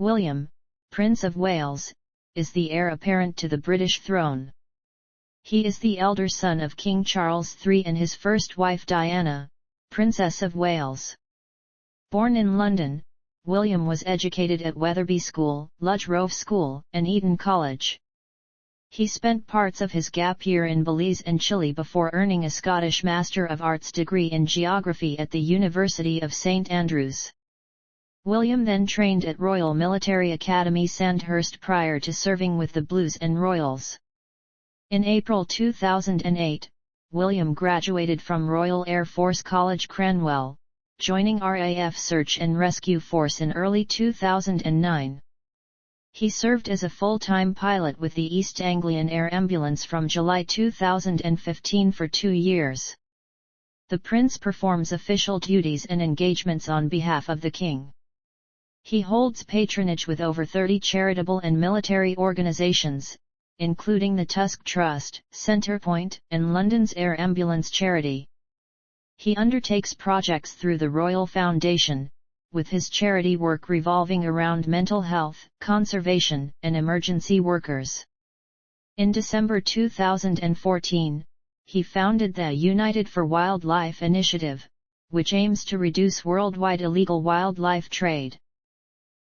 William, Prince of Wales, is the heir apparent to the British throne. He is the elder son of King Charles III and his first wife Diana, Princess of Wales. Born in London, William was educated at Wetherby School, Ludgrove School, and Eton College. He spent parts of his gap year in Belize and Chile before earning a Scottish Master of Arts degree in Geography at the University of St Andrews. William then trained at Royal Military Academy Sandhurst prior to serving with the Blues and Royals. In April 2008, William graduated from Royal Air Force College Cranwell, joining RAF Search and Rescue Force in early 2009. He served as a full-time pilot with the East Anglian Air Ambulance from July 2015 for 2 years. The Prince performs official duties and engagements on behalf of the King. He holds patronage with over 30 charitable and military organisations, including the Tusk Trust, Centrepoint, and London's Air Ambulance Charity. He undertakes projects through the Royal Foundation, with his charity work revolving around mental health, conservation, and emergency workers. In December 2014, he founded the United for Wildlife initiative, which aims to reduce worldwide illegal wildlife trade.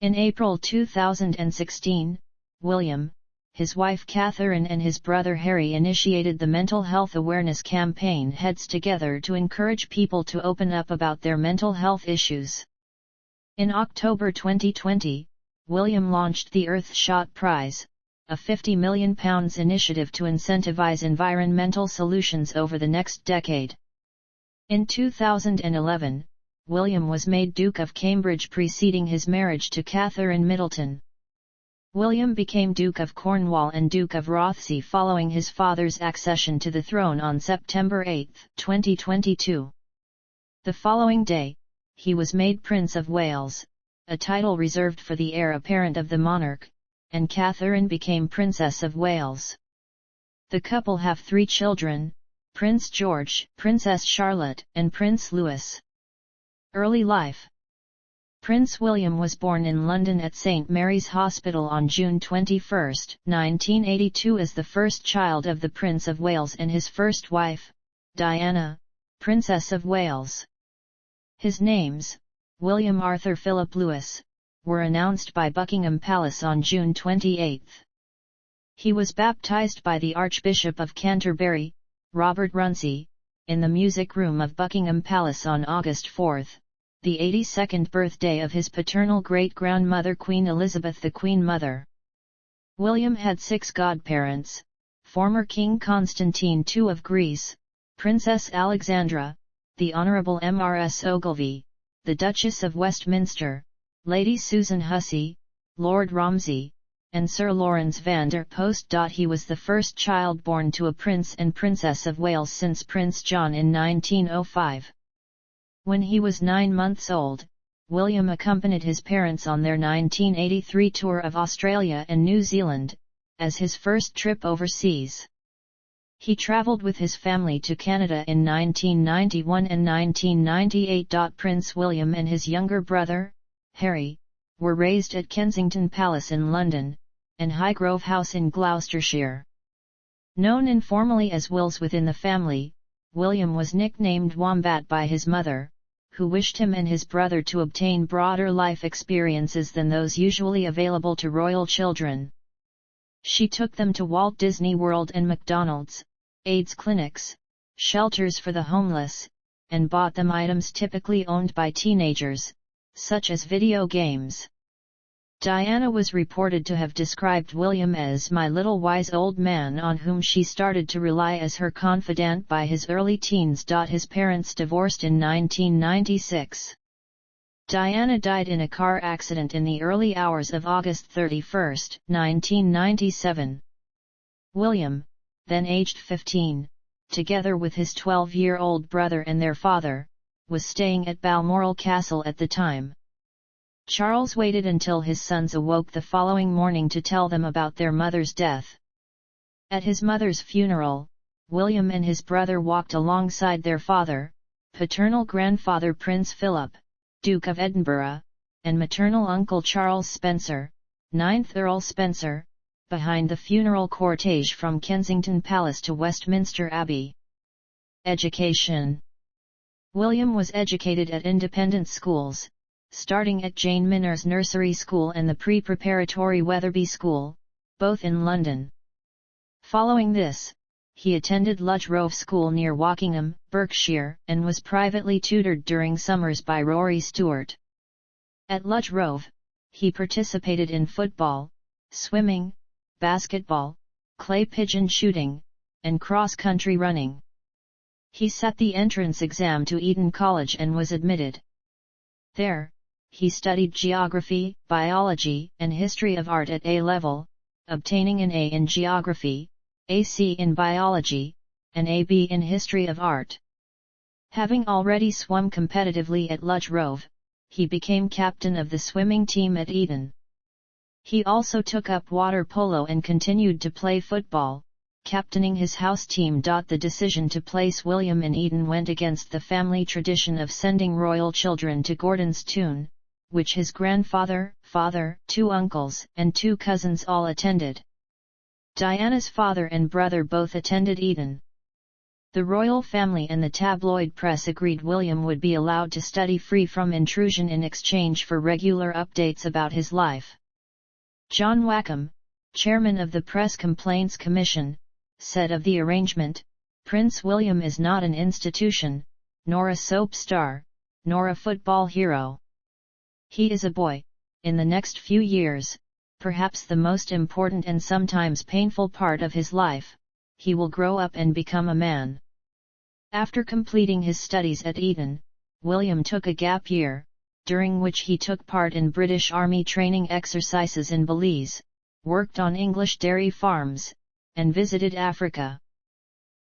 In April 2016, William, his wife Catherine and his brother Harry initiated the mental health awareness campaign Heads Together to encourage people to open up about their mental health issues. In October 2020, William launched the Earthshot Prize, a £50 million initiative to incentivize environmental solutions over the next decade. In 2011, William was made Duke of Cambridge preceding his marriage to Catherine Middleton. William became Duke of Cornwall and Duke of Rothesay following his father's accession to the throne on September 8, 2022. The following day, he was made Prince of Wales, a title reserved for the heir apparent of the monarch, and Catherine became Princess of Wales. The couple have 3 children, Prince George, Princess Charlotte, and Prince Louis. Early life. Prince William was born in London at St Mary's Hospital on June 21, 1982 as the first child of the Prince of Wales and his first wife, Diana, Princess of Wales. His names, William Arthur Philip Louis, were announced by Buckingham Palace on June 28. He was baptised by the Archbishop of Canterbury, Robert Runcie, in the music room of Buckingham Palace on August 4, the 82nd birthday of his paternal great-grandmother Queen Elizabeth the Queen Mother. William had 6 godparents: former King Constantine II of Greece, Princess Alexandra, the Honourable Mrs Ogilvy, the Duchess of Westminster, Lady Susan Hussey, Lord Romsey, and Sir Lawrence van der Post. He was the first child born to a Prince and Princess of Wales since Prince John in 1905. When he was 9 months old, William accompanied his parents on their 1983 tour of Australia and New Zealand, as his first trip overseas. He travelled with his family to Canada in 1991 and 1998. Prince William and his younger brother, Harry, were raised at Kensington Palace in London, and Highgrove House in Gloucestershire. Known informally as Wills within the family, William was nicknamed Wombat by his mother, who wished him and his brother to obtain broader life experiences than those usually available to royal children. She took them to Walt Disney World and McDonald's, AIDS clinics, shelters for the homeless, and bought them items typically owned by teenagers, such as video games. Diana was reported to have described William as "my little wise old man on whom she started to rely as her confidant by his early teens." His parents divorced in 1996. Diana died in a car accident in the early hours of August 31, 1997. William, then aged 15, together with his 12-year-old brother and their father, was staying at Balmoral Castle at the time. Charles waited until his sons awoke the following morning to tell them about their mother's death. At his mother's funeral, William and his brother walked alongside their father, paternal grandfather Prince Philip, Duke of Edinburgh, and maternal uncle Charles Spencer, 9th Earl Spencer, behind the funeral cortege from Kensington Palace to Westminster Abbey. Education. William was educated at independent schools, starting at Jane Minner's Nursery School and the pre-preparatory Wetherby School, both in London. Following this, he attended Ludge Rove School near Wokingham, Berkshire, and was privately tutored during summers by Rory Stewart. At Ludge Rove, he participated in football, swimming, basketball, clay pigeon shooting, and cross-country running. He sat the entrance exam to Eton College and was admitted. There, he studied geography, biology, and history of art at A level, obtaining an A in geography, AC in biology, and AB in history of art. Having already swum competitively at Ludge Rove, he became captain of the swimming team at Eton. He also took up water polo and continued to play football, captaining his house team. The decision to place William in Eton went against the family tradition of sending royal children to Gordon's Tune, which his grandfather, father, 2 uncles, and 2 cousins all attended. Diana's father and brother both attended Eton. The royal family and the tabloid press agreed William would be allowed to study free from intrusion in exchange for regular updates about his life. John Wackham, chairman of the Press Complaints Commission, said of the arrangement, "Prince William is not an institution, nor a soap star, nor a football hero. He is a boy. In the next few years, perhaps the most important and sometimes painful part of his life, he will grow up and become a man." After completing his studies at Eton, William took a gap year, during which he took part in British Army training exercises in Belize, worked on English dairy farms, and visited Africa.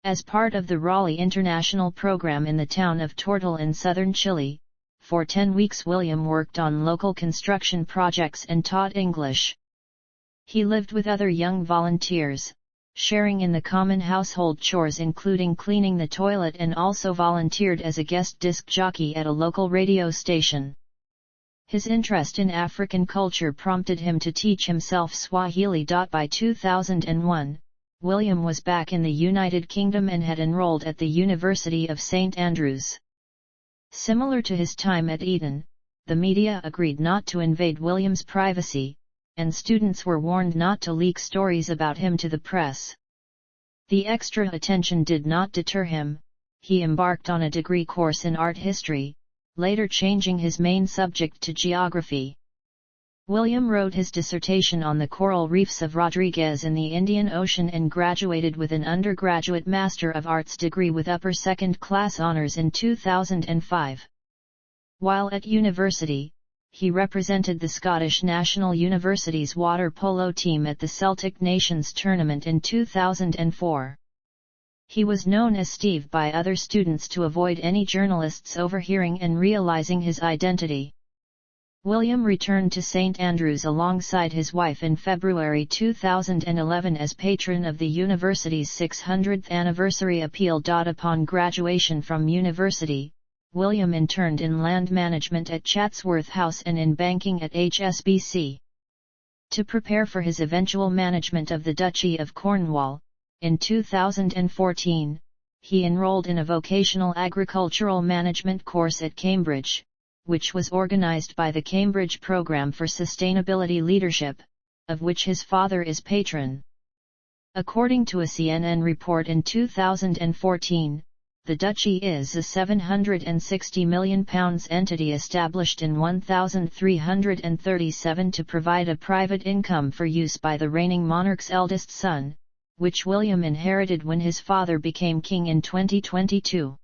As part of the Raleigh International Program in the town of Tortal in southern Chile, for 10 weeks William worked on local construction projects and taught English. He lived with other young volunteers, sharing in the common household chores including cleaning the toilet, and also volunteered as a guest disc jockey at a local radio station. His interest in African culture prompted him to teach himself Swahili. By 2001, William was back in the United Kingdom and had enrolled at the University of St Andrews. Similar to his time at Eton, the media agreed not to invade William's privacy, and students were warned not to leak stories about him to the press. The extra attention did not deter him. He embarked on a degree course in art history, later changing his main subject to geography. William wrote his dissertation on the coral reefs of Rodriguez in the Indian Ocean and graduated with an undergraduate Master of Arts degree with upper second-class honors in 2005. While at university, he represented the Scottish National University's water polo team at the Celtic Nations Tournament in 2004. He was known as Steve by other students to avoid any journalists overhearing and realizing his identity. William returned to St Andrews alongside his wife in February 2011 as patron of the university's 600th anniversary appeal. Upon graduation from university, William interned in land management at Chatsworth House and in banking at HSBC. To prepare for his eventual management of the Duchy of Cornwall, in 2014, he enrolled in a vocational agricultural management course at Cambridge, which was organized by the Cambridge Programme for Sustainability Leadership, of which his father is patron. According to a CNN report in 2014, the Duchy is a £760 million entity established in 1337 to provide a private income for use by the reigning monarch's eldest son, which William inherited when his father became king in 2022.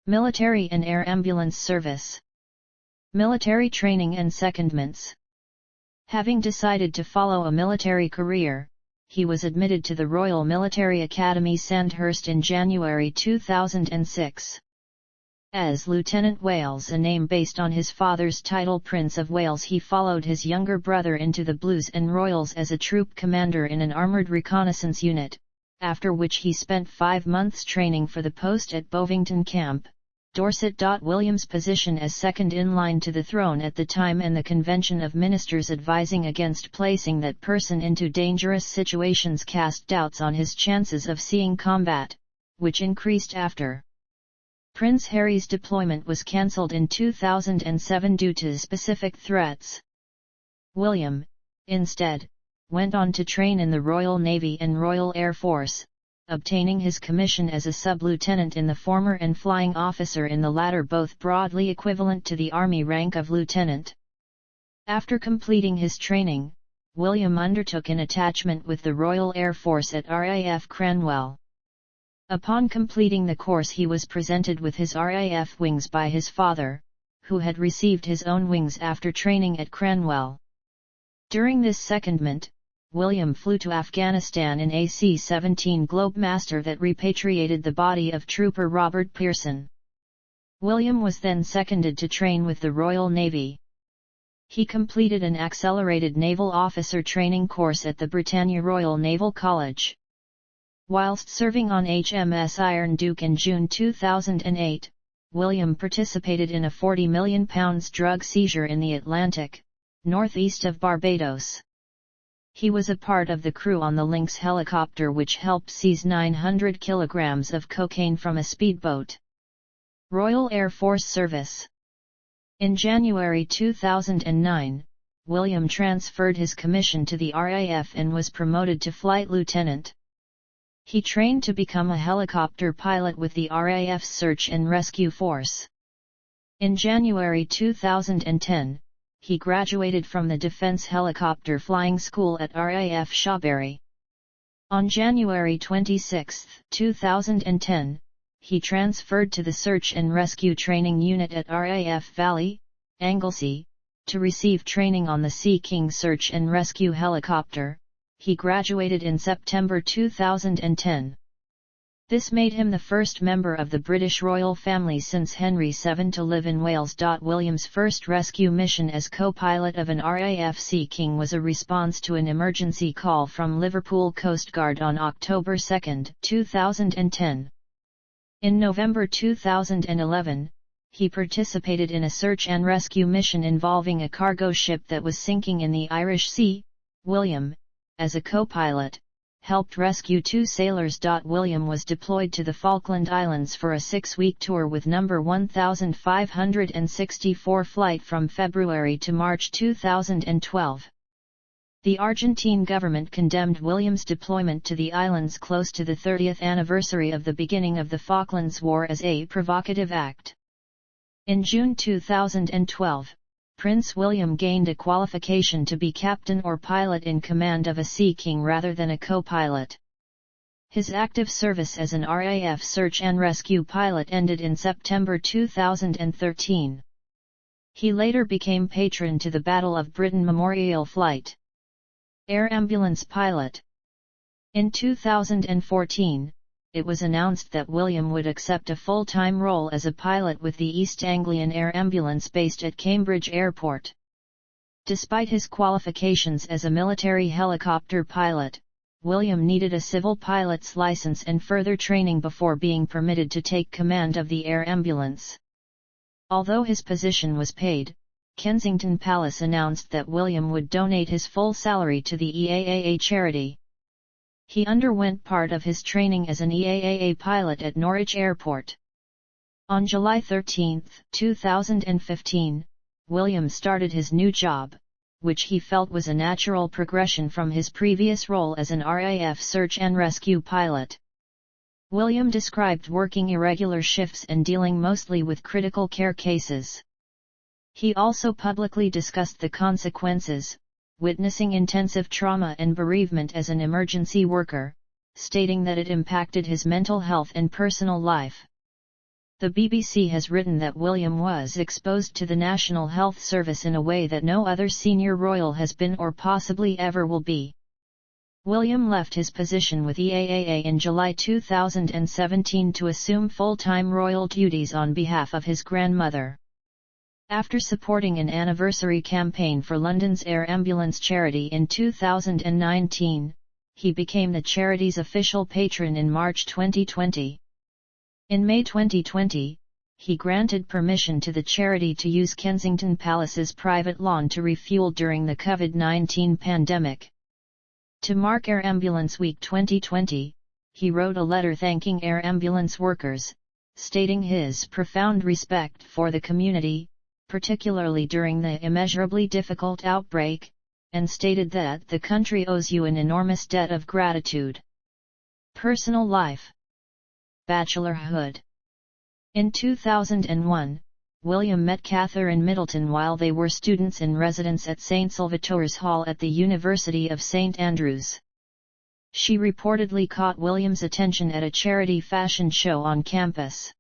Military and Air Ambulance Service. Military training and secondments. Having decided to follow a military career, he was admitted to the Royal Military Academy Sandhurst in January 2006. As Lieutenant Wales, a name based on his father's title Prince of Wales, he followed his younger brother into the Blues and Royals as a troop commander in an armoured reconnaissance unit, after which he spent 5 months training for the post at Bovington Camp. Dorset. William's position as second in line to the throne at the time and the Convention of Ministers advising against placing that person into dangerous situations cast doubts on his chances of seeing combat, which increased after Prince Harry's deployment was cancelled in 2007 due to specific threats. William, instead, went on to train in the Royal Navy and Royal Air Force, obtaining his commission as a sub-lieutenant in the former and flying officer in the latter, both broadly equivalent to the Army rank of lieutenant. After completing his training, William undertook an attachment with the Royal Air Force at RAF Cranwell. Upon completing the course he was presented with his RAF wings by his father, who had received his own wings after training at Cranwell. During this secondment, William flew to Afghanistan in a C-17 Globemaster that repatriated the body of Trooper Robert Pearson. William was then seconded to train with the Royal Navy. He completed an accelerated naval officer training course at the Britannia Royal Naval College. Whilst serving on HMS Iron Duke in June 2008, William participated in a £40 million drug seizure in the Atlantic, northeast of Barbados. He was a part of the crew on the Lynx helicopter which helped seize 900 kilograms of cocaine from a speedboat. Royal Air Force Service. In January 2009, William transferred his commission to the RAF and was promoted to flight lieutenant. He trained to become a helicopter pilot with the RAF's Search and Rescue Force. In January 2010, he graduated from the Defense Helicopter Flying School at RAF Shawbury. On January 26, 2010, he transferred to the Search and Rescue Training Unit at RAF Valley, Anglesey, to receive training on the Sea King Search and Rescue Helicopter. He graduated in September 2010. This made him the first member of the British royal family since Henry VII to live in Wales. William's first rescue mission as co-pilot of an RAF Sea King was a response to an emergency call from Liverpool Coast Guard on October 2, 2010. In November 2011, he participated in a search and rescue mission involving a cargo ship that was sinking in the Irish Sea. William, as a co-pilot, helped rescue 2 sailors. William was deployed to the Falkland Islands for a 6-week tour with No. 1564 flight from February to March 2012. The Argentine government condemned William's deployment to the islands close to the 30th anniversary of the beginning of the Falklands War as a provocative act. In June 2012, Prince William gained a qualification to be captain or pilot in command of a Sea King rather than a co-pilot. His active service as an RAF search and rescue pilot ended in September 2013. He later became patron to the Battle of Britain Memorial Flight. Air ambulance pilot. In 2014, it was announced that William would accept a full-time role as a pilot with the East Anglian Air Ambulance based at Cambridge Airport. Despite his qualifications as a military helicopter pilot, William needed a civil pilot's license and further training before being permitted to take command of the air ambulance. Although his position was paid, Kensington Palace announced that William would donate his full salary to the EAAA charity. He underwent part of his training as an EAAA pilot at Norwich Airport. On July 13, 2015, William started his new job, which he felt was a natural progression from his previous role as an RAF search and rescue pilot. William described working irregular shifts and dealing mostly with critical care cases. He also publicly discussed the consequences, witnessing intensive trauma and bereavement as an emergency worker, stating that it impacted his mental health and personal life. The BBC has written that William was exposed to the National Health Service in a way that no other senior royal has been or possibly ever will be. William left his position with EAAA in July 2017 to assume full-time royal duties on behalf of his grandmother. After supporting an anniversary campaign for London's air ambulance charity in 2019, he became the charity's official patron in March 2020. In May 2020, he granted permission to the charity to use Kensington Palace's private lawn to refuel during the COVID-19 pandemic. To mark Air Ambulance Week 2020, he wrote a letter thanking air ambulance workers, stating his profound respect for the community, particularly during the immeasurably difficult outbreak, and stated that the country owes you an enormous debt of gratitude. Personal life. Bachelorhood. In 2001, William met Catherine Middleton while they were students in residence at St. Salvator's Hall at the University of St. Andrews. She reportedly caught William's attention at a charity fashion show on campus.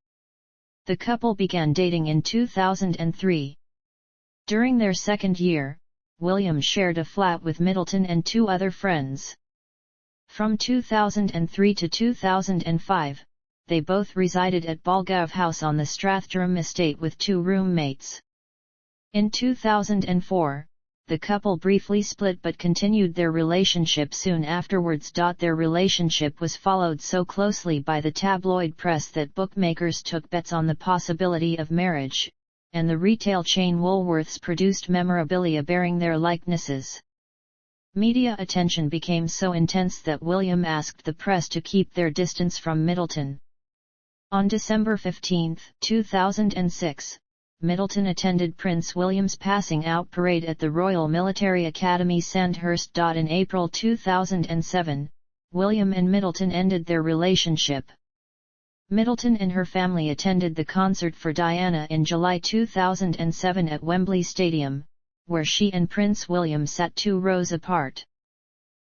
The couple began dating in 2003. During their second year, William shared a flat with Middleton and two other friends. From 2003 to 2005, they both resided at Balgove House on the Strathdown estate with two roommates. In 2004, the couple briefly split but continued their relationship soon afterwards. Their relationship was followed so closely by the tabloid press that bookmakers took bets on the possibility of marriage, and the retail chain Woolworths produced memorabilia bearing their likenesses. Media attention became so intense that William asked the press to keep their distance from Middleton. On December 15, 2006, Middleton attended Prince William's passing out parade at the Royal Military Academy Sandhurst. In April 2007, William and Middleton ended their relationship. Middleton and her family attended the concert for Diana in July 2007 at Wembley Stadium, where she and Prince William sat 2 rows apart.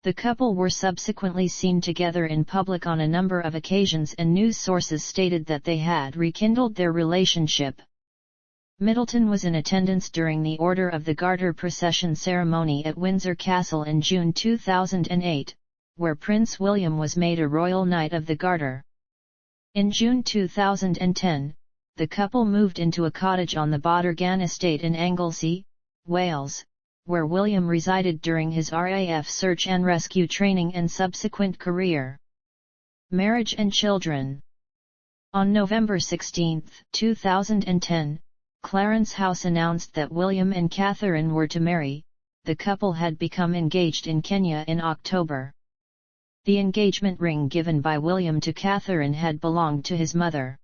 The couple were subsequently seen together in public on a number of occasions, and news sources stated that they had rekindled their relationship. Middleton was in attendance during the Order of the Garter procession ceremony at Windsor Castle in June 2008, where Prince William was made a Royal Knight of the Garter. In June 2010, the couple moved into a cottage on the Boddergan estate in Anglesey, Wales, where William resided during his RAF search and rescue training and subsequent career. Marriage and children. On November 16, 2010, Clarence House announced that William and Catherine were to marry. The couple had become engaged in Kenya in October. The engagement ring given by William to Catherine had belonged to his mother.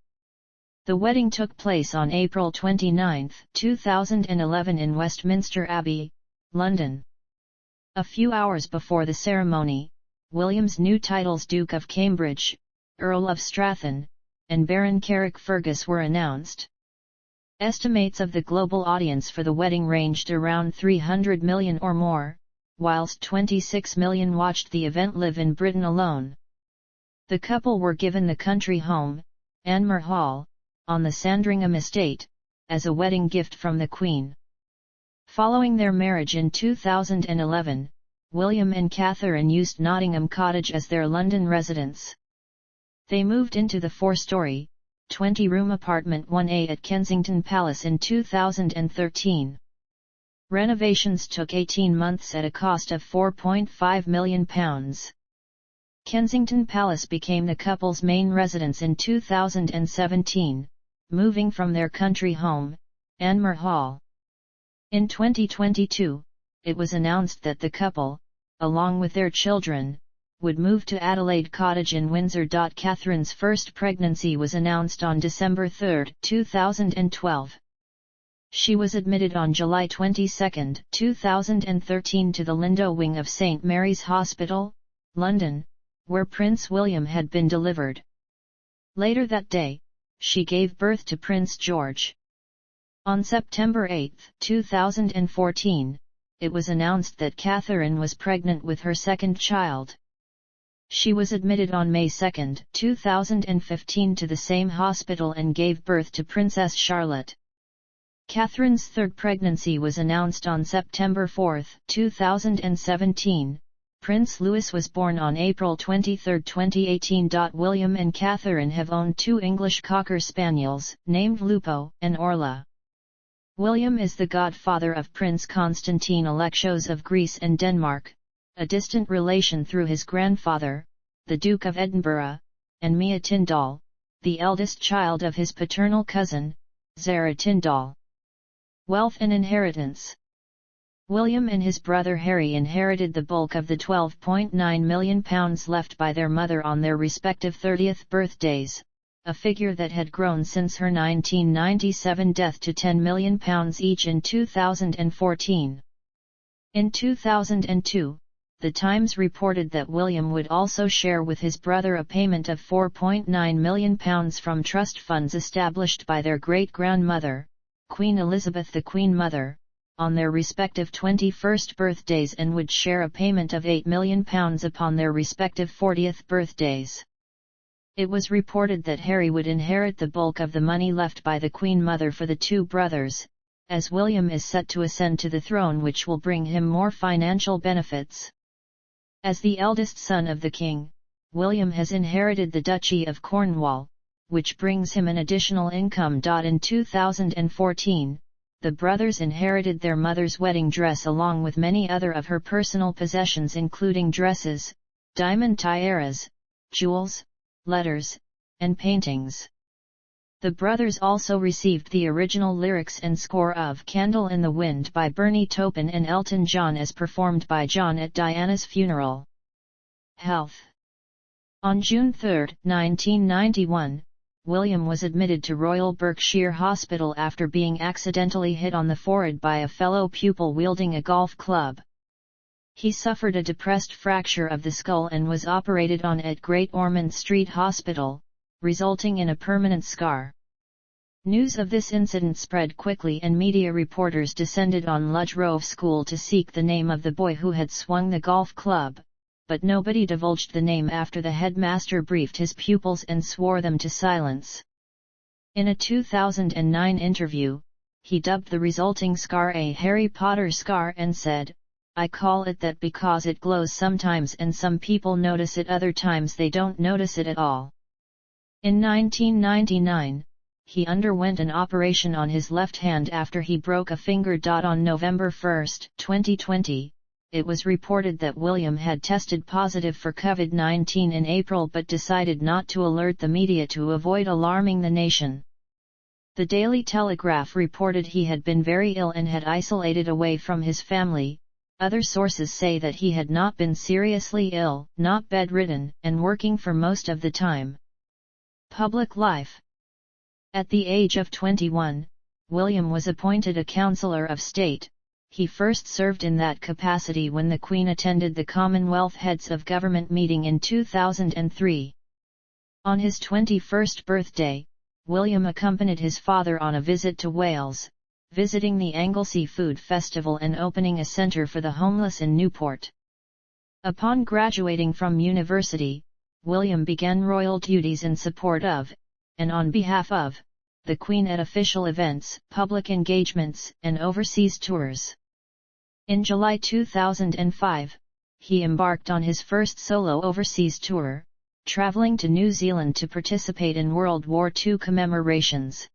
The wedding took place on April 29, 2011 in Westminster Abbey, London. A few hours before the ceremony, William's new titles Duke of Cambridge, Earl of Strathern, and Baron Carrickfergus were announced. Estimates of the global audience for the wedding ranged around 300 million or more, whilst 26 million watched the event live in Britain alone. The couple were given the country home, Anmer Hall, on the Sandringham estate, as a wedding gift from the Queen. Following their marriage in 2011, William and Catherine used Nottingham Cottage as their London residence. They moved into the 4-storey, 20-room apartment 1A at Kensington Palace in 2013. Renovations took 18 months at a cost of £4.5 million. Kensington Palace became the couple's main residence in 2017, moving from their country home, Anmer Hall. In 2022, it was announced that the couple, along with their children, would move to Adelaide Cottage in Windsor. Catherine's first pregnancy was announced on December 3, 2012. She was admitted on July 22, 2013 to the Lindo wing of St Mary's Hospital, London, where Prince William had been delivered. Later that day, she gave birth to Prince George. On September 8, 2014, it was announced that Catherine was pregnant with her second child. She was admitted on May 2, 2015 to the same hospital and gave birth to Princess Charlotte. Catherine's third pregnancy was announced on September 4, 2017. Prince Louis was born on April 23, 2018. William and Catherine have owned 2 English Cocker Spaniels, named Lupo and Orla. William is the godfather of Prince Constantine Alexos of Greece and Denmark, a distant relation through his grandfather, the Duke of Edinburgh, and Mia Tyndall, the eldest child of his paternal cousin, Zara Tyndall. Wealth and inheritance. William and his brother Harry inherited the bulk of the £12.9 million left by their mother on their respective 30th birthdays, a figure that had grown since her 1997 death to £10 million each in 2014. In 2002, The Times reported that William would also share with his brother a payment of £4.9 million from trust funds established by their great-grandmother, Queen Elizabeth the Queen Mother, on their respective 21st birthdays, and would share a payment of £8 million upon their respective 40th birthdays. It was reported that Harry would inherit the bulk of the money left by the Queen Mother for the two brothers, as William is set to ascend to the throne, which will bring him more financial benefits. As the eldest son of the king, William has inherited the Duchy of Cornwall, which brings him an additional income. In 2014, the brothers inherited their mother's wedding dress along with many other of her personal possessions, including dresses, diamond tiaras, jewels, letters, and paintings. The brothers also received the original lyrics and score of Candle in the Wind by Bernie Taupin and Elton John as performed by John at Diana's funeral. Health. On June 3, 1991, William was admitted to Royal Berkshire Hospital after being accidentally hit on the forehead by a fellow pupil wielding a golf club. He suffered a depressed fracture of the skull and was operated on at Great Ormond Street Hospital, resulting in a permanent scar. News of this incident spread quickly and media reporters descended on Ludgrove School to seek the name of the boy who had swung the golf club, but nobody divulged the name after the headmaster briefed his pupils and swore them to silence. In a 2009 interview, he dubbed the resulting scar a Harry Potter scar and said, "I call it that because it glows sometimes and some people notice it, other times they don't notice it at all." In 1999, he underwent an operation on his left hand after he broke a finger. On November 1, 2020, it was reported that William had tested positive for COVID-19 in April but decided not to alert the media to avoid alarming the nation. The Daily Telegraph reported he had been very ill and had isolated away from his family. Other sources say that he had not been seriously ill, not bedridden, and working for most of the time. Public life. At the age of 21, William was appointed a Councillor of State. He first served in that capacity when the Queen attended the Commonwealth Heads of Government meeting in 2003. On his 21st birthday, William accompanied his father on a visit to Wales, visiting the Anglesey Food Festival and opening a centre for the homeless in Newport. Upon graduating from university, William began royal duties in support of, and on behalf of, the Queen at official events, public engagements, and overseas tours. In July 2005, he embarked on his first solo overseas tour, traveling to New Zealand to participate in World War II commemorations.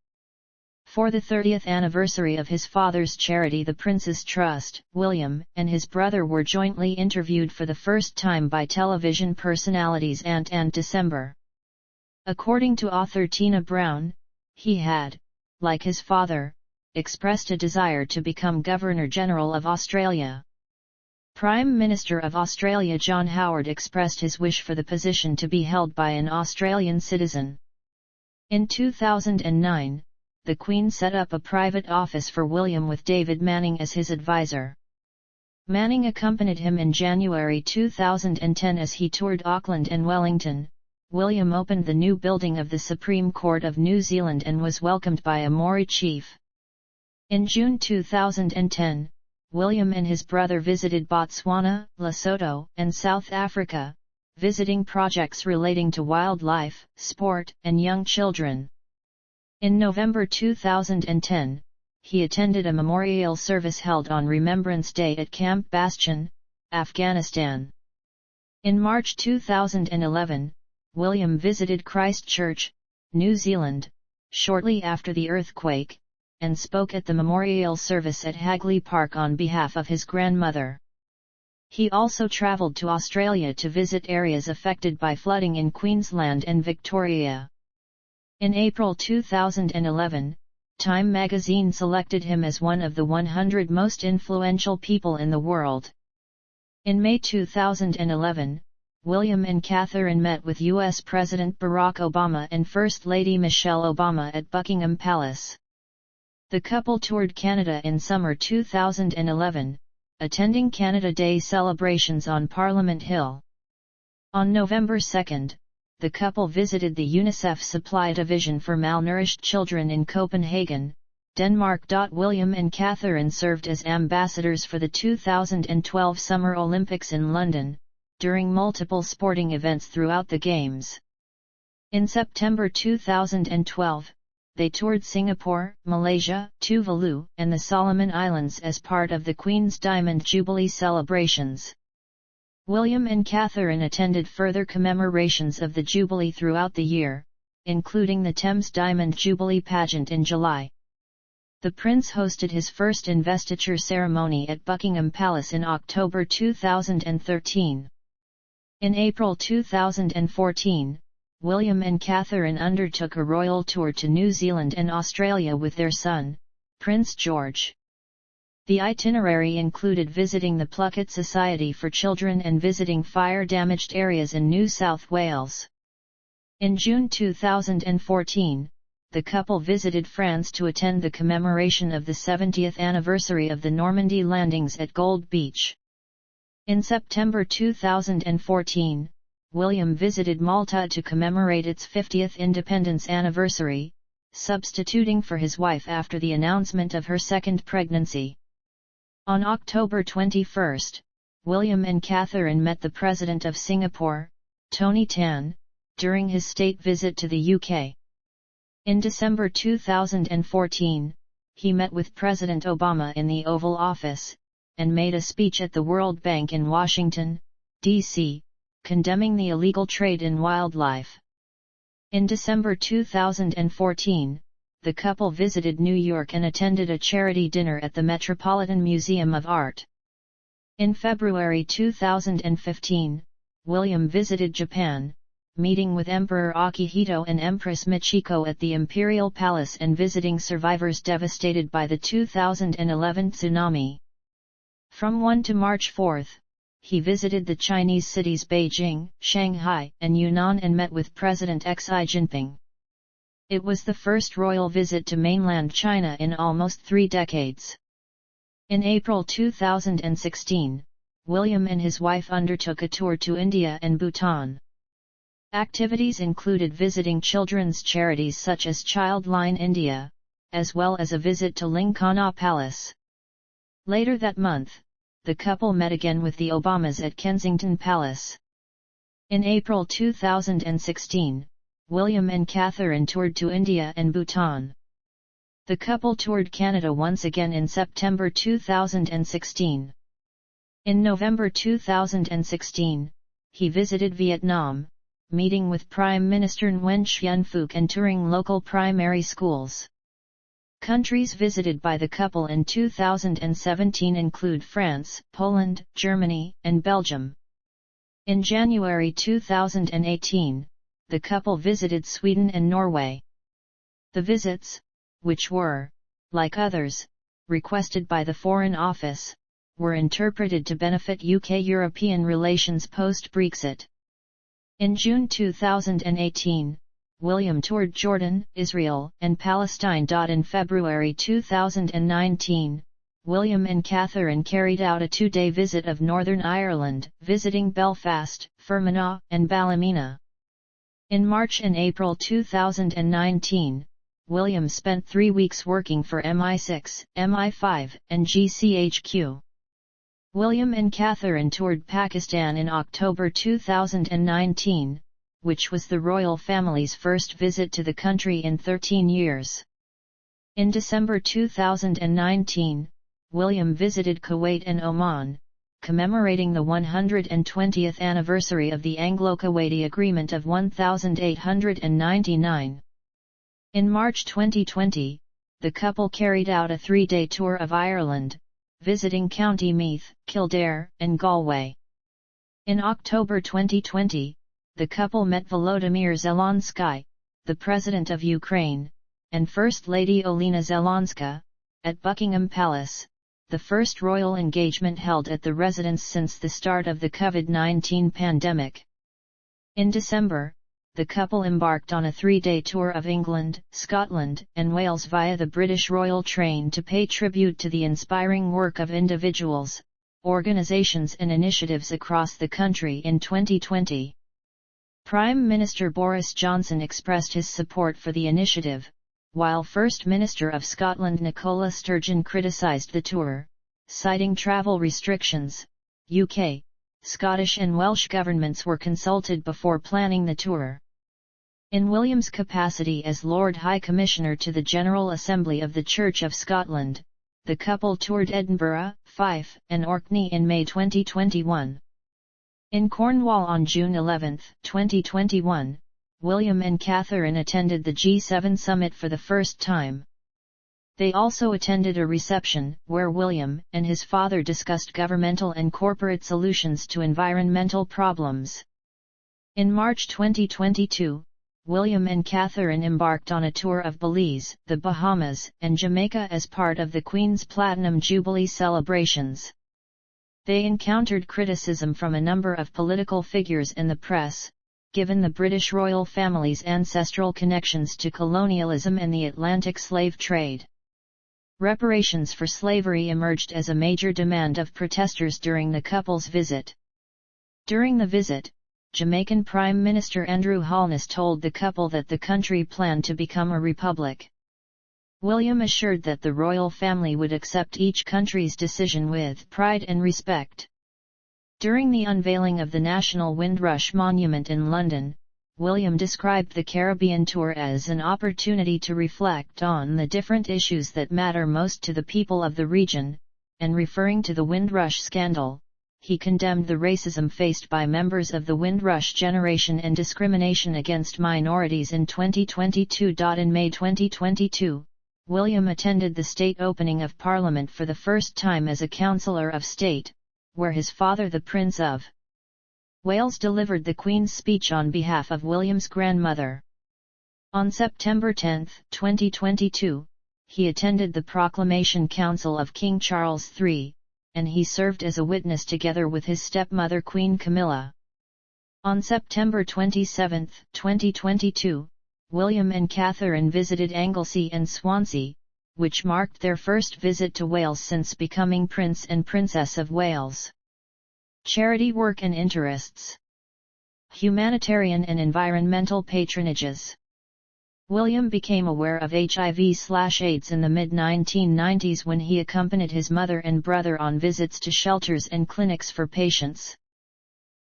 For the 30th anniversary of his father's charity the Prince's Trust, William and his brother were jointly interviewed for the first time by television personalities Ant and December. According to author Tina Brown, he had, like his father, expressed a desire to become Governor-General of Australia. Prime Minister of Australia John Howard expressed his wish for the position to be held by an Australian citizen. In 2009, the Queen set up a private office for William with David Manning as his advisor. Manning accompanied him in January 2010 as he toured Auckland and Wellington. William opened the new building of the Supreme Court of New Zealand and was welcomed by a Maori chief. In June 2010, William and his brother visited Botswana, Lesotho, and South Africa, visiting projects relating to wildlife, sport, and young children. In November 2010, he attended a memorial service held on Remembrance Day at Camp Bastion, Afghanistan. In March 2011, William visited Christchurch, New Zealand, shortly after the earthquake, and spoke at the memorial service at Hagley Park on behalf of his grandmother. He also travelled to Australia to visit areas affected by flooding in Queensland and Victoria. In April 2011, Time magazine selected him as one of the 100 most influential people in the world. In May 2011, William and Catherine met with U.S. President Barack Obama and First Lady Michelle Obama at Buckingham Palace. The couple toured Canada in summer 2011, attending Canada Day celebrations on Parliament Hill. On November 2, the couple visited the UNICEF Supply Division for Malnourished Children in Copenhagen, Denmark. William and Catherine served as ambassadors for the 2012 Summer Olympics in London, during multiple sporting events throughout the Games. In September 2012, they toured Singapore, Malaysia, Tuvalu, and the Solomon Islands as part of the Queen's Diamond Jubilee celebrations. William and Catherine attended further commemorations of the Jubilee throughout the year, including the Thames Diamond Jubilee pageant in July. The Prince hosted his first investiture ceremony at Buckingham Palace in October 2013. In April 2014, William and Catherine undertook a royal tour to New Zealand and Australia with their son, Prince George. The itinerary included visiting the Pluckett Society for Children and visiting fire-damaged areas in New South Wales. In June 2014, the couple visited France to attend the commemoration of the 70th anniversary of the Normandy landings at Gold Beach. In September 2014, William visited Malta to commemorate its 50th independence anniversary, substituting for his wife after the announcement of her second pregnancy. On October 21, William and Catherine met the President of Singapore, Tony Tan, during his state visit to the UK. In December 2014, he met with President Obama in the Oval Office, and made a speech at the World Bank in Washington, D.C., condemning the illegal trade in wildlife. In December 2014, the couple visited New York and attended a charity dinner at the Metropolitan Museum of Art. In February 2015, William visited Japan, meeting with Emperor Akihito and Empress Michiko at the Imperial Palace and visiting survivors devastated by the 2011 tsunami. From 1 to March 4, he visited the Chinese cities Beijing, Shanghai, and Yunnan and met with President Xi Jinping. It was the first royal visit to mainland China in almost 3 decades. In April 2016, William and his wife undertook a tour to India and Bhutan. Activities included visiting children's charities such as Childline India, as well as a visit to Linkana Palace. Later that month, the couple met again with the Obamas at Kensington Palace. In April 2016, William and Catherine toured to India and Bhutan. The couple toured Canada once again in September 2016. In November 2016, he visited Vietnam, meeting with Prime Minister Nguyen Xuan Phuc and touring local primary schools. Countries visited by the couple in 2017 include France, Poland, Germany, and Belgium. In January 2018, the couple visited Sweden and Norway. The visits, which were, like others, requested by the Foreign Office, were interpreted to benefit UK-European relations post-Brexit. In June 2018, William toured Jordan, Israel, and Palestine. In February 2019, William and Catherine carried out a 2-day visit of Northern Ireland, visiting Belfast, Fermanagh, and Ballymena. In March and April 2019, William spent 3 weeks working for MI6, MI5, and GCHQ. William and Catherine toured Pakistan in October 2019, which was the royal family's first visit to the country in 13 years. In December 2019, William visited Kuwait and Oman, commemorating the 120th anniversary of the Anglo-Kuwaiti Agreement of 1899. In March 2020, the couple carried out a 3-day tour of Ireland, visiting County Meath, Kildare, and Galway. In October 2020, the couple met Volodymyr Zelensky, the President of Ukraine, and First Lady Olena Zelenska, at Buckingham Palace, the first royal engagement held at the residence since the start of the COVID-19 pandemic. In December, the couple embarked on a 3-day tour of England, Scotland, and Wales via the British Royal Train to pay tribute to the inspiring work of individuals, organisations and initiatives across the country in 2020. Prime Minister Boris Johnson expressed his support for the initiative, while First Minister of Scotland Nicola Sturgeon criticised the tour, citing travel restrictions. UK, Scottish and Welsh governments were consulted before planning the tour. In William's capacity as Lord High Commissioner to the General Assembly of the Church of Scotland, the couple toured Edinburgh, Fife, and Orkney in May 2021. In Cornwall on June 11, 2021, William and Catherine attended the G7 summit for the first time. They also attended a reception, where William and his father discussed governmental and corporate solutions to environmental problems. In March 2022, William and Catherine embarked on a tour of Belize, the Bahamas, and Jamaica as part of the Queen's Platinum Jubilee celebrations. They encountered criticism from a number of political figures in the press, given the British royal family's ancestral connections to colonialism and the Atlantic slave trade. Reparations for slavery emerged as a major demand of protesters during the couple's visit. During the visit, Jamaican Prime Minister Andrew Holness told the couple that the country planned to become a republic. William assured that the royal family would accept each country's decision with pride and respect. During the unveiling of the National Windrush Monument in London, William described the Caribbean tour as an opportunity to reflect on the different issues that matter most to the people of the region, and referring to the Windrush scandal, he condemned the racism faced by members of the Windrush generation and discrimination against minorities in 2022. In May 2022, William attended the state opening of Parliament for the first time as a Councillor of State, where his father the Prince of Wales delivered the Queen's speech on behalf of William's grandmother. On September 10, 2022, he attended the Proclamation Council of King Charles III, and he served as a witness together with his stepmother Queen Camilla. On September 27, 2022, William and Catherine visited Anglesey and Swansea, which marked their first visit to Wales since becoming Prince and Princess of Wales. Charity work and interests. Humanitarian and environmental patronages. William became aware of HIV/AIDS in the mid-1990s when he accompanied his mother and brother on visits to shelters and clinics for patients.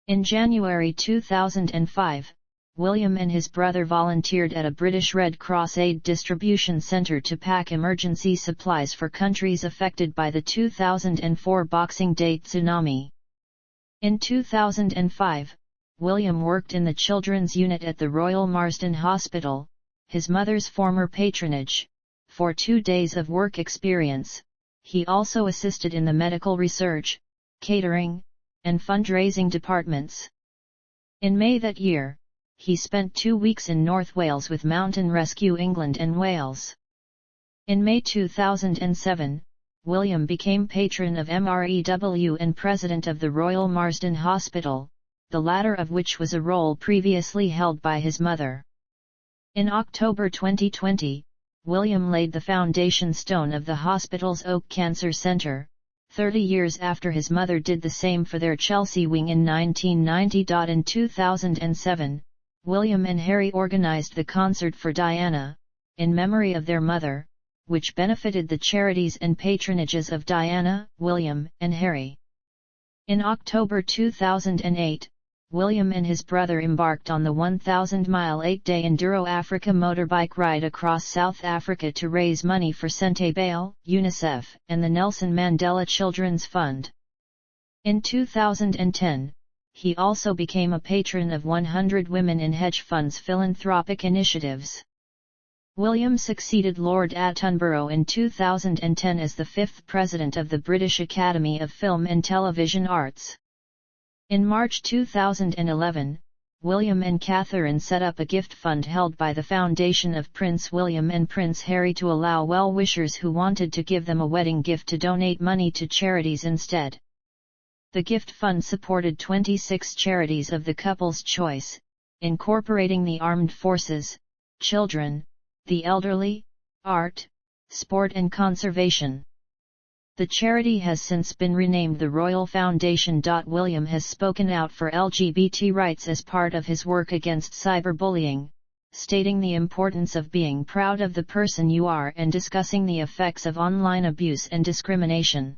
In January 2005, William and his brother volunteered at a British Red Cross aid distribution centre to pack emergency supplies for countries affected by the 2004 Boxing Day tsunami. In 2005, William worked in the children's unit at the Royal Marsden Hospital, his mother's former patronage. For 2 days of work experience, he also assisted in the medical research, catering, and fundraising departments. In May that year, he spent 2 weeks in North Wales with Mountain Rescue England and Wales. In May 2007, William became patron of MREW and president of the Royal Marsden Hospital, the latter of which was a role previously held by his mother. In October 2020, William laid the foundation stone of the hospital's Oak Cancer Centre, 30 years after his mother did the same for their Chelsea wing in 1990. In 2007, William and Harry organised the Concert for Diana, in memory of their mother, which benefited the charities and patronages of Diana, William, and Harry. In October 2008, William and his brother embarked on the 1,000-mile 8-day Enduro Africa motorbike ride across South Africa to raise money for Sente Bale, UNICEF, and the Nelson Mandela Children's Fund. In 2010, he also became a patron of 100 Women in Hedge Funds philanthropic initiatives. William succeeded Lord Attenborough in 2010 as the 5th President of the British Academy of Film and Television Arts. In March 2011, William and Catherine set up a gift fund held by the Foundation of Prince William and Prince Harry to allow well-wishers who wanted to give them a wedding gift to donate money to charities instead. The gift fund supported 26 charities of the couple's choice, incorporating the armed forces, children, the elderly, art, sport and conservation. The charity has since been renamed the Royal Foundation. William has spoken out for LGBT rights as part of his work against cyberbullying, stating the importance of being proud of the person you are and discussing the effects of online abuse and discrimination.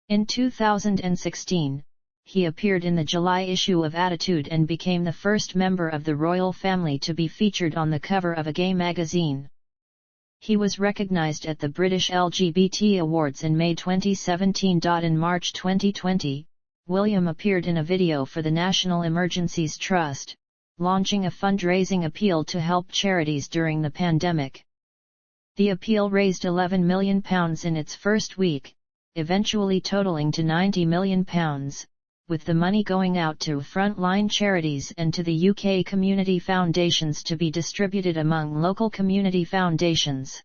In 2016, he appeared in the July issue of Attitude and became the first member of the royal family to be featured on the cover of a gay magazine. He was recognized at the British LGBT Awards in May 2017. In March 2020, William appeared in a video for the National Emergencies Trust, launching a fundraising appeal to help charities during the pandemic. The appeal raised £11 million in its first week, eventually totaling to £90 million, with the money going out to frontline charities and to the UK community foundations to be distributed among local community foundations.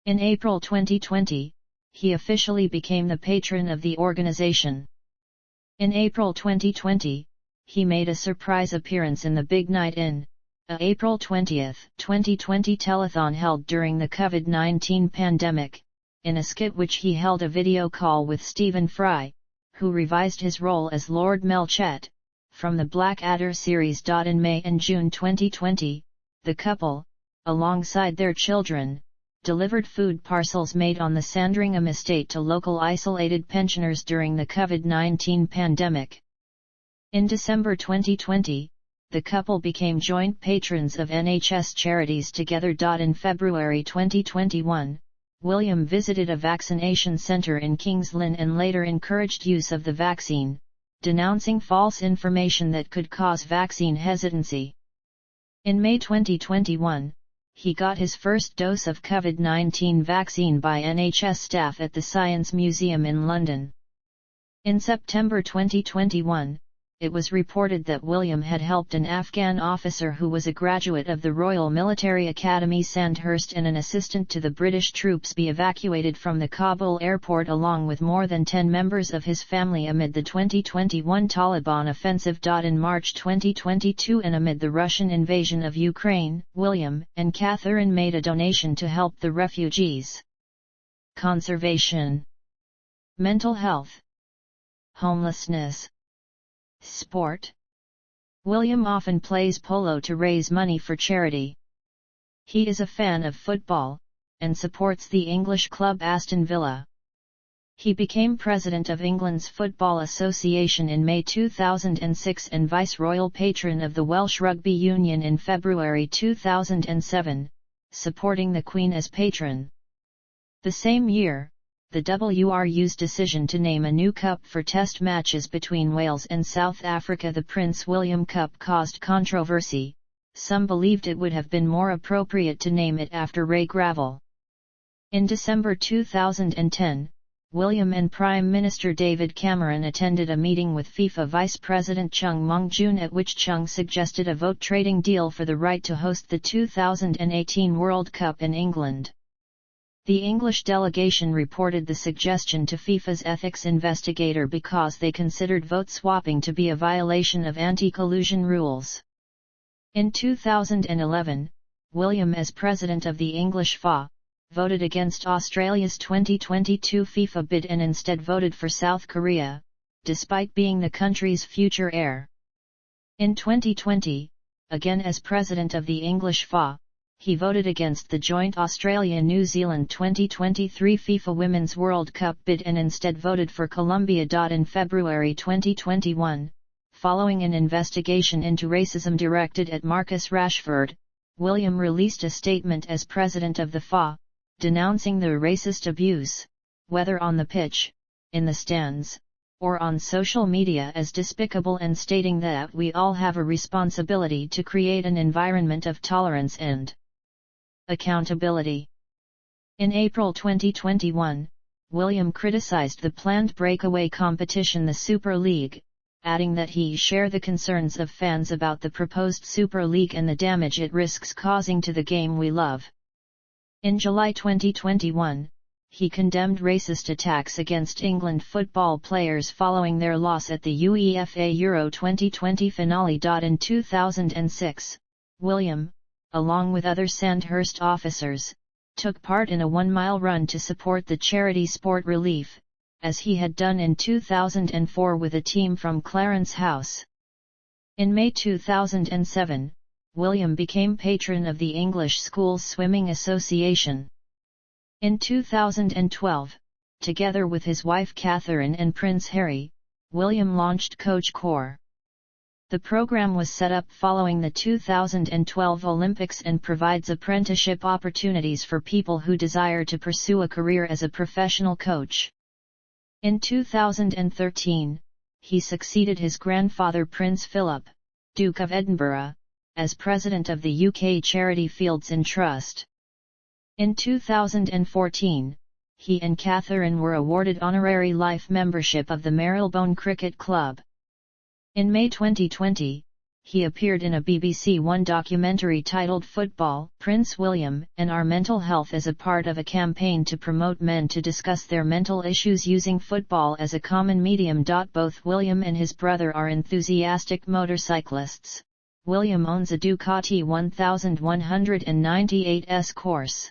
In April 2020, he officially became the patron of the organisation. In April 2020, he made a surprise appearance in The Big Night In, a April 20, 2020 telethon held during the COVID-19 pandemic, in a skit which he held a video call with Stephen Fry, who revised his role as Lord Melchett, from the Blackadder series. In May and June 2020, the couple, alongside their children, delivered food parcels made on the Sandringham estate to local isolated pensioners during the COVID-19 pandemic. In December 2020, the couple became joint patrons of NHS charities together. In February 2021, William visited a vaccination centre in Kings Lynn and later encouraged use of the vaccine, denouncing false information that could cause vaccine hesitancy. In May 2021, he got his first dose of COVID-19 vaccine by NHS staff at the Science Museum in London. In September 2021, it was reported that William had helped an Afghan officer who was a graduate of the Royal Military Academy Sandhurst and an assistant to the British troops be evacuated from the Kabul airport along with more than 10 members of his family amid the 2021 Taliban offensive. In March 2022 and amid the Russian invasion of Ukraine, William and Catherine made a donation to help the refugees. Conservation, mental health, homelessness, sport. William often plays polo to raise money for charity. He is a fan of football, and supports the English club Aston Villa. He became president of England's Football Association in May 2006 and vice-royal patron of the Welsh Rugby Union in February 2007, supporting the Queen as patron. The same year, the WRU's decision to name a new cup for Test matches between Wales and South Africa, the Prince William Cup, caused controversy. Some believed it would have been more appropriate to name it after Ray Gravel. In December 2010, William and Prime Minister David Cameron attended a meeting with FIFA Vice President Chung Mong-jun at which Chung suggested a vote trading deal for the right to host the 2018 World Cup in England. The English delegation reported the suggestion to FIFA's ethics investigator because they considered vote swapping to be a violation of anti-collusion rules. In 2011, William, as president of the English FA, voted against Australia's 2022 FIFA bid and instead voted for South Korea, despite being the country's future heir. In 2020, again as president of the English FA, he voted against the joint Australia-New Zealand 2023 FIFA Women's World Cup bid and instead voted for Colombia. In February 2021, following an investigation into racism directed at Marcus Rashford, William released a statement as president of the FA, denouncing the racist abuse, whether on the pitch, in the stands, or on social media, as despicable, and stating that we all have a responsibility to create an environment of tolerance and accountability. In April 2021, William criticized the planned breakaway competition, the Super League, adding that he shares the concerns of fans about the proposed Super League and the damage it risks causing to the game we love. In July 2021, he condemned racist attacks against England football players following their loss at the UEFA Euro 2020 finale. In 2006, William, along with other Sandhurst officers, took part in a 1-mile run to support the charity Sport Relief, as he had done in 2004 with a team from Clarence House. In May 2007, William became patron of the English Schools Swimming Association. In 2012, together with his wife Catherine and Prince Harry, William launched Coach Corps. The program was set up following the 2012 Olympics and provides apprenticeship opportunities for people who desire to pursue a career as a professional coach. In 2013, he succeeded his grandfather Prince Philip, Duke of Edinburgh, as president of the UK charity Fields and Trust. In 2014, he and Catherine were awarded honorary life membership of the Marylebone Cricket Club. In May 2020, he appeared in a BBC One documentary titled Football, Prince William and Our Mental Health as a part of a campaign to promote men to discuss their mental issues using football as a common medium. Both William and his brother are enthusiastic motorcyclists. William owns a Ducati 1198S course.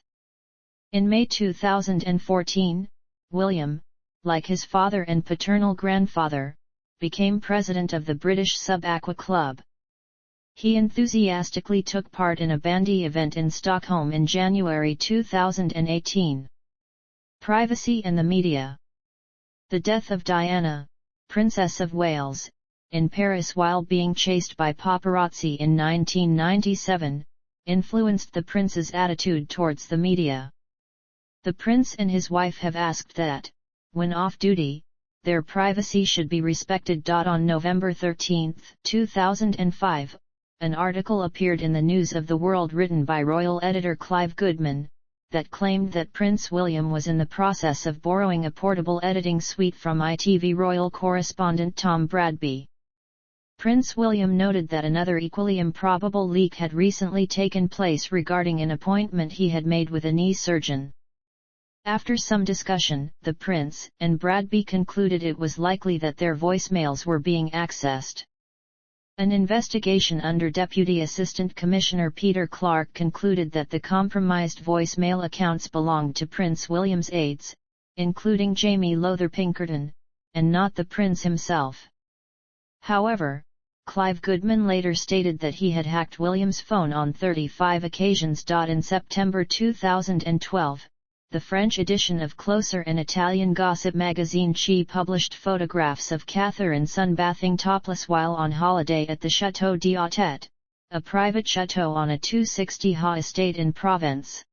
In May 2014, William, like his father and paternal grandfather, became president of the British Sub-Aqua Club. He enthusiastically took part in a bandy event in Stockholm in January 2018. Privacy and the media. The death of Diana, Princess of Wales, in Paris while being chased by paparazzi in 1997, influenced the prince's attitude towards the media. The prince and his wife have asked that, when off-duty, their privacy should be respected. On November 13, 2005, an article appeared in the News of the World written by royal editor Clive Goodman, that claimed that Prince William was in the process of borrowing a portable editing suite from ITV royal correspondent Tom Bradby. Prince William noted that another equally improbable leak had recently taken place regarding an appointment he had made with a knee surgeon. After some discussion, the prince and Bradby concluded it was likely that their voicemails were being accessed. An investigation under Deputy Assistant Commissioner Peter Clark concluded that the compromised voicemail accounts belonged to Prince William's aides, including Jamie Lowther Pinkerton, and not the prince himself. However, Clive Goodman later stated that he had hacked William's phone on 35 occasions. In September 2012, the French edition of Closer, an Italian gossip magazine, published photographs of Catherine sunbathing topless while on holiday at the Château d'Autet, a private chateau on a 260-ha estate in Provence.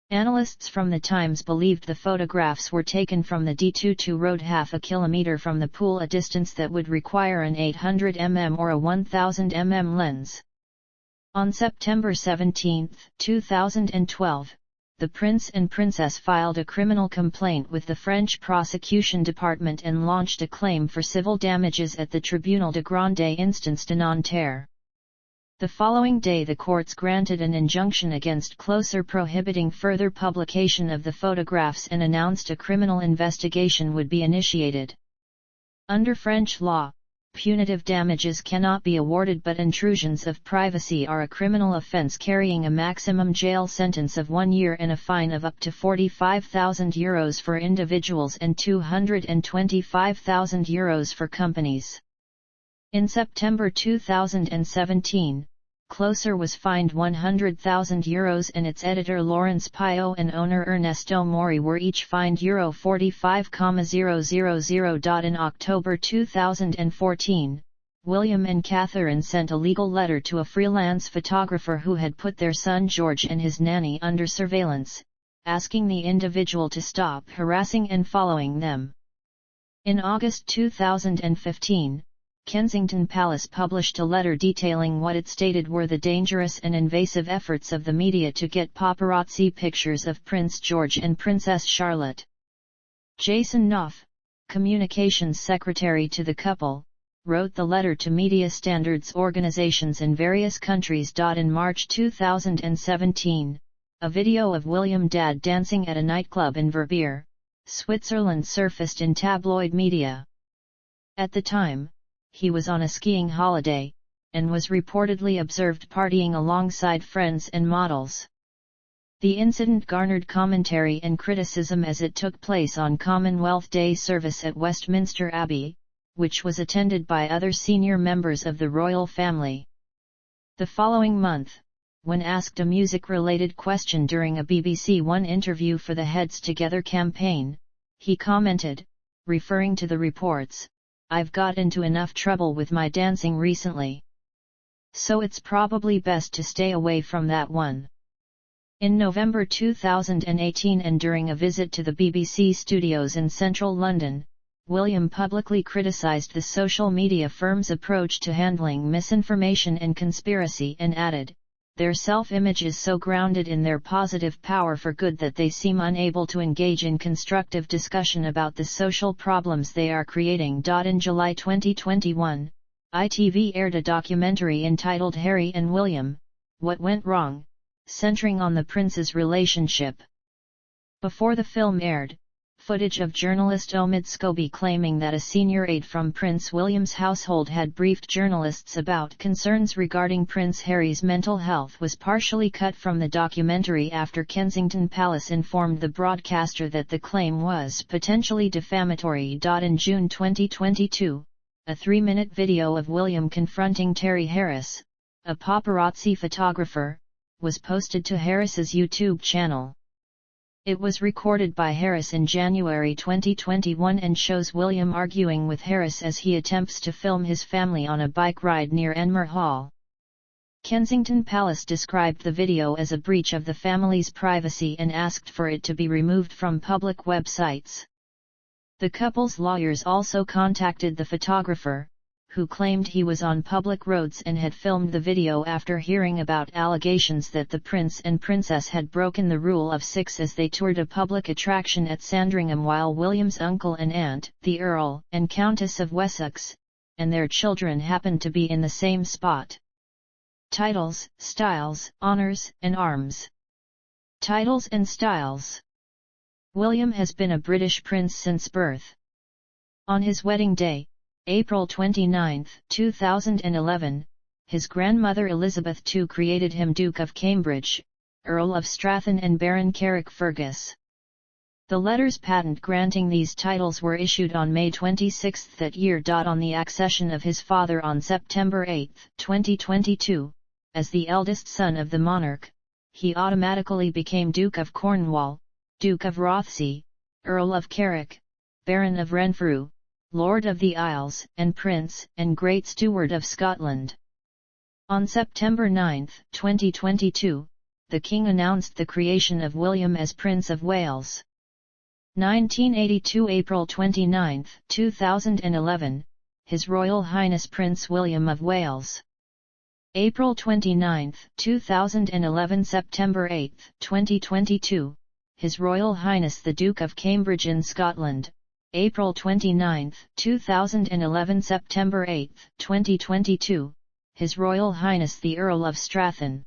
Analysts from the Times believed the photographs were taken from the D22 road half a kilometre from the pool, a distance that would require an 800 mm or a 1000 mm lens. On September 17, 2012, the Prince and Princess filed a criminal complaint with the French prosecution department and launched a claim for civil damages at the Tribunal de Grande Instance de Nanterre. The following day the courts granted an injunction against Closer prohibiting further publication of the photographs and announced a criminal investigation would be initiated. Under French law, punitive damages cannot be awarded, but intrusions of privacy are a criminal offence carrying a maximum jail sentence of 1 year and a fine of up to €45,000 for individuals and €225,000 for companies. In September 2017, Closer was fined €100,000 and its editor Laurence Pio and owner Ernesto Mori were each fined €45,000. In October 2014, William and Catherine sent a legal letter to a freelance photographer who had put their son George and his nanny under surveillance, asking the individual to stop harassing and following them. In August 2015, Kensington Palace published a letter detailing what it stated were the dangerous and invasive efforts of the media to get paparazzi pictures of Prince George and Princess Charlotte. Jason Knopf, communications secretary to the couple, wrote the letter to media standards organizations in various countries. In March 2017, a video of William Dad dancing at a nightclub in Verbier, Switzerland surfaced in tabloid media. At the time, he was on a skiing holiday, and was reportedly observed partying alongside friends and models. The incident garnered commentary and criticism as it took place on Commonwealth Day service at Westminster Abbey, which was attended by other senior members of the royal family. The following month, when asked a music-related question during a BBC One interview for the Heads Together campaign, he commented, referring to the reports, "I've got into enough trouble with my dancing recently. So it's probably best to stay away from that one." In November 2018 and during a visit to the BBC studios in central London, William publicly criticised the social media firm's approach to handling misinformation and conspiracy and added, "Their self-image is so grounded in their positive power for good that they seem unable to engage in constructive discussion about the social problems they are creating." In July 2021, ITV aired a documentary entitled Harry and William, What Went Wrong?, centering on the prince's relationship. Before the film aired, footage of journalist Omid Scobie claiming that a senior aide from Prince William's household had briefed journalists about concerns regarding Prince Harry's mental health was partially cut from the documentary after Kensington Palace informed the broadcaster that the claim was potentially defamatory. In June 2022, a 3-minute video of William confronting Terry Harris, a paparazzi photographer, was posted to Harris's YouTube channel. It was recorded by Harris in January 2021 and shows William arguing with Harris as he attempts to film his family on a bike ride near Enmore Hall. Kensington Palace described the video as a breach of the family's privacy and asked for it to be removed from public websites. The couple's lawyers also contacted the photographer, who claimed he was on public roads and had filmed the video after hearing about allegations that the prince and princess had broken the rule of 6 as they toured a public attraction at Sandringham while William's uncle and aunt, the Earl and Countess of Wessex, and their children happened to be in the same spot. Titles, styles, honors, and arms. Titles and styles. William has been a British prince since birth. On his wedding day, April 29, 2011, his grandmother Elizabeth II created him Duke of Cambridge, Earl of Strathern and Baron Carrick-Fergus. The letters patent granting these titles were issued on May 26 that year. On the accession of his father on September 8, 2022, as the eldest son of the monarch, he automatically became Duke of Cornwall, Duke of Rothesay, Earl of Carrick, Baron of Renfrew, Lord of the Isles, and Prince and Great Steward of Scotland. On September 9, 2022, the King announced the creation of William as Prince of Wales. 1982 April 29, 2011, His Royal Highness Prince William of Wales. April 29, 2011 September 8, 2022, His Royal Highness the Duke of Cambridge in Scotland. April 29, 2011 September 8, 2022, His Royal Highness the Earl of Strathern.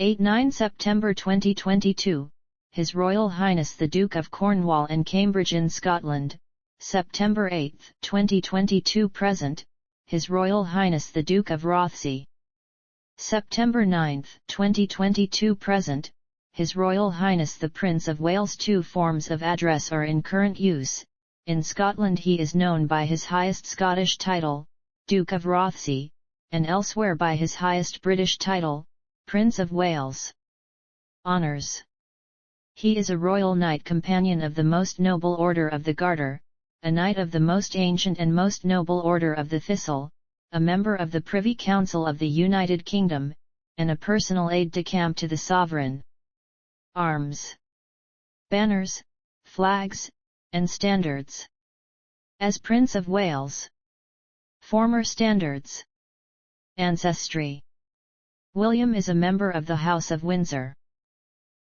8-9 September 2022, His Royal Highness the Duke of Cornwall and Cambridge in Scotland. September 8, 2022 present, His Royal Highness the Duke of Rothesay. September 9, 2022 present, His Royal Highness the Prince of Wales. Two forms of address are in current use. In Scotland he is known by his highest Scottish title, Duke of Rothesay, and elsewhere by his highest British title, Prince of Wales. Honours. He is a Royal Knight Companion of the Most Noble Order of the Garter, a Knight of the Most Ancient and Most Noble Order of the Thistle, a member of the Privy Council of the United Kingdom, and a personal aide-de-camp to the Sovereign. Arms. Banners, flags, and standards. As Prince of Wales. Former standards. Ancestry. William is a member of the House of Windsor.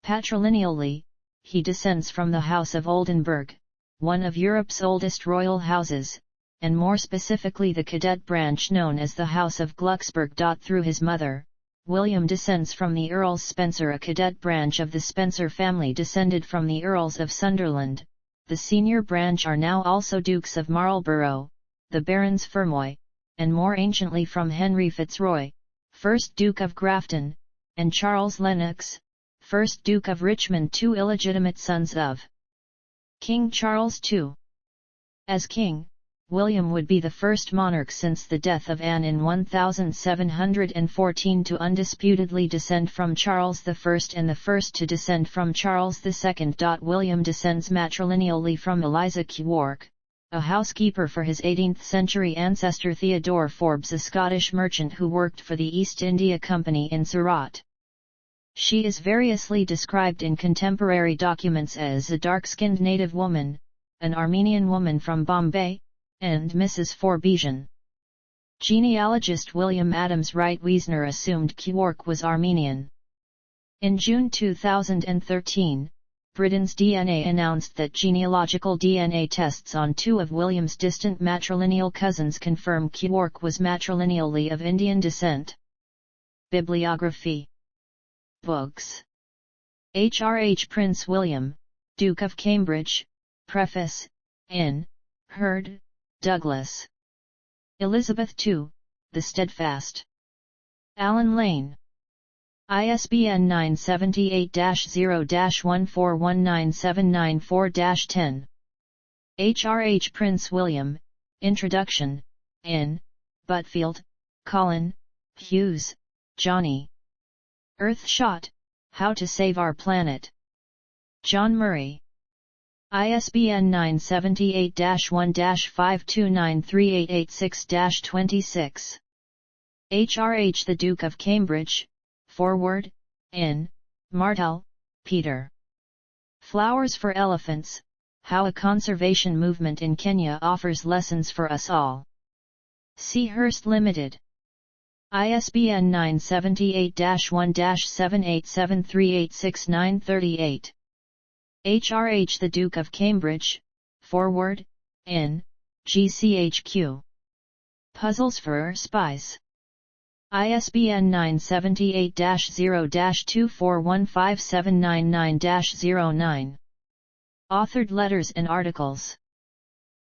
Patrilineally, he descends from the House of Oldenburg, one of Europe's oldest royal houses, and more specifically the cadet branch known as the House of Glucksburg. Through his mother, William descends from the Earls Spencer. A cadet branch of the Spencer family descended from the Earls of Sunderland. The senior branch are now also Dukes of Marlborough, the Barons Fermoy, and more anciently from Henry Fitzroy, 1st Duke of Grafton, and Charles Lennox, 1st Duke of Richmond, two illegitimate sons of King Charles II. As king, William would be the first monarch since the death of Anne in 1714 to undisputedly descend from Charles I and the first to descend from Charles II. William descends matrilineally from Eliza Kewark, a housekeeper for his 18th-century ancestor Theodore Forbes, a Scottish merchant who worked for the East India Company in Surat. She is variously described in contemporary documents as a dark-skinned native woman, an Armenian woman from Bombay, and Mrs. Forbesian. Genealogist William Adams Wright Wiesner assumed Kewark was Armenian. In June 2013, Britain's DNA announced that genealogical DNA tests on two of William's distant matrilineal cousins confirm Kewark was matrilineally of Indian descent. Bibliography. Books. H.R.H. Prince William, Duke of Cambridge, Preface, in Hurd, Douglas. Elizabeth II, The Steadfast. Allen Lane. ISBN 978-0-14197994-10. H.R.H. Prince William, Introduction, in Butfield, Colin, Hughes, Johnny. Earthshot, How to Save Our Planet. John Murray. ISBN 978-1-5293886-26. H.R.H. The Duke of Cambridge, Forward, in Martell, Peter. Flowers for Elephants, How a Conservation Movement in Kenya Offers Lessons for Us All. C. Hurst Limited. ISBN 978-1-787386-938. H.R.H. The Duke of Cambridge, Forward, in GCHQ. Puzzles for Spies. ISBN 978-0-24157999-09. Authored Letters and Articles.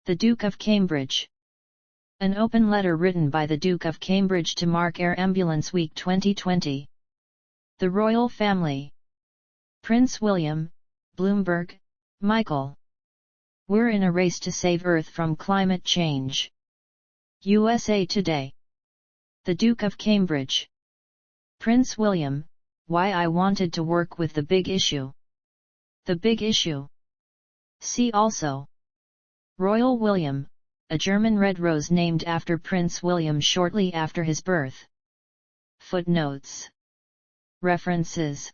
The Duke of Cambridge. An open letter written by the Duke of Cambridge to Mark Air Ambulance Week 2020. The Royal Family. Prince William, Bloomberg, Michael. We're in a race to save Earth from climate change. USA Today. The Duke of Cambridge. Prince William, Why I Wanted to Work with the Big Issue. The Big Issue. See also. Royal William, a German red rose named after Prince William shortly after his birth. Footnotes. References.